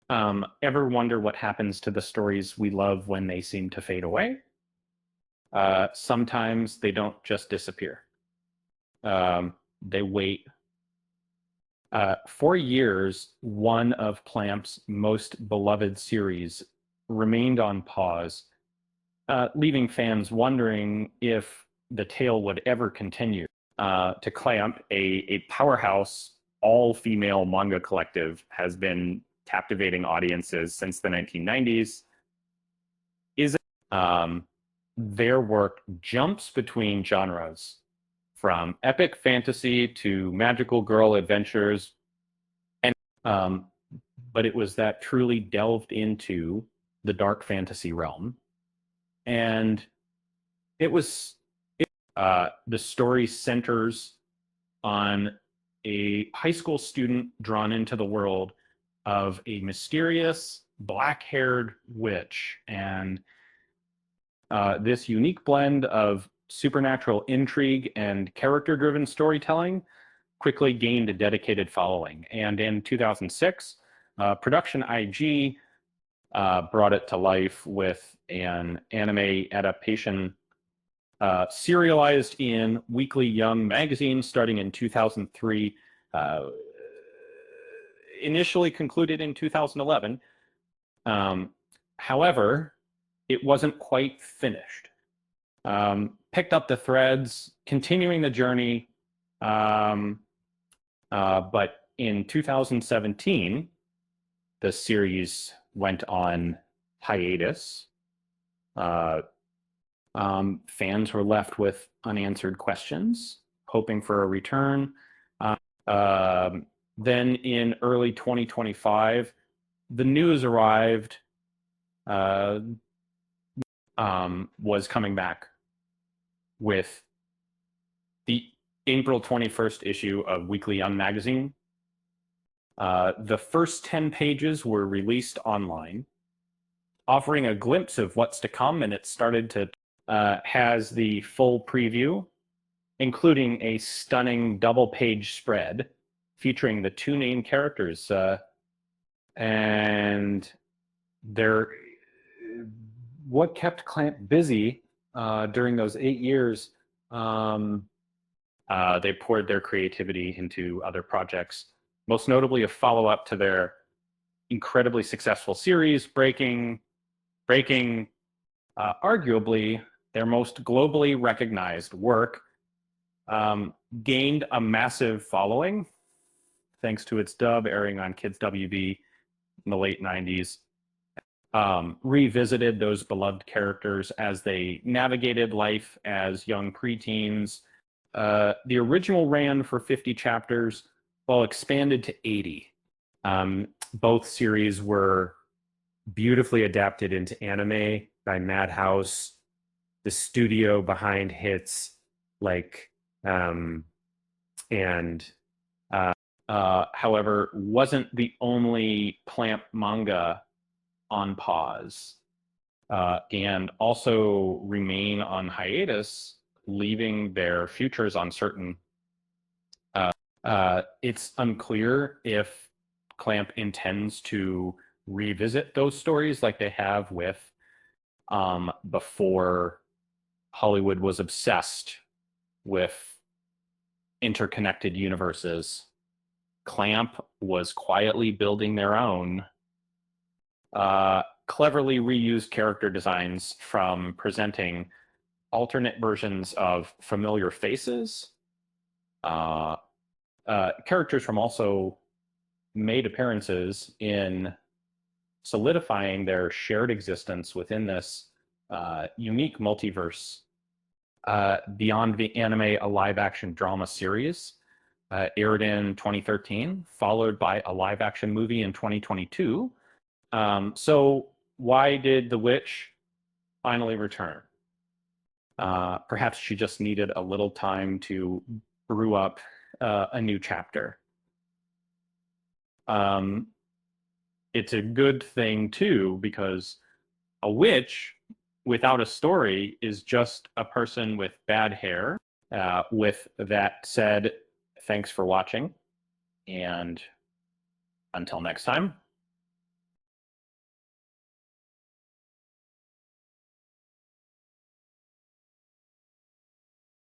Ever wonder what happens to the stories we love when they seem to fade away? Sometimes they don't just disappear. They wait. For years, one of Clamp's most beloved series remained on pause, leaving fans wondering if the tale would ever continue. To Clamp, a powerhouse all-female manga collective has been captivating audiences since the 1990s. Is um, their work jumps between genres, from epic fantasy to magical girl adventures, and um, but it was that truly delved into the dark fantasy realm, and it was the story centers on a high school student drawn into the world of a mysterious black-haired witch, and this unique blend of supernatural intrigue and character-driven storytelling quickly gained a dedicated following. And in 2006, Production IG brought it to life with an anime adaptation serialized in Weekly Young magazine starting in 2003, uh, initially concluded in 2011. Um, However, it wasn't quite finished. Picked up the threads, continuing the journey, um, but in 2017, the series went on hiatus. Uh, Fans were left with unanswered questions, hoping for a return. Uh, then in early 2025, the news arrived, uh, was coming back with the April 21st issue of Weekly Young magazine. The first 10 pages were released online, offering a glimpse of what's to come, and it started to has the full preview, including a stunning double-page spread featuring the two main characters, and they're what kept Clamp busy during those 8 years. Um, they poured their creativity into other projects, most notably a follow-up to their incredibly successful series, breaking arguably their most globally recognized work, gained a massive following thanks to its dub airing on Kids WB in the late 90s. Revisited those beloved characters as they navigated life as young preteens. The original ran for 50 chapters, while expanded to 80. Both series were beautifully adapted into anime by Madhouse, the studio behind hits like and however, wasn't the only Clamp manga on pause, and also remain on hiatus, leaving their futures uncertain. It's unclear if Clamp intends to revisit those stories like they have with before Hollywood was obsessed with interconnected universes. Clamp was quietly building their own, cleverly reused character designs from presenting alternate versions of familiar faces. Uh, Characters from also made appearances in solidifying their shared existence within this unique multiverse. Beyond the Anime, a live-action drama series, aired in 2013, followed by a live-action movie in 2022. So why did the witch finally return? Perhaps she just needed a little time to brew up a new chapter. It's a good thing too, because a witch without a story is just a person with bad hair. With that said, thanks for watching, and until next time.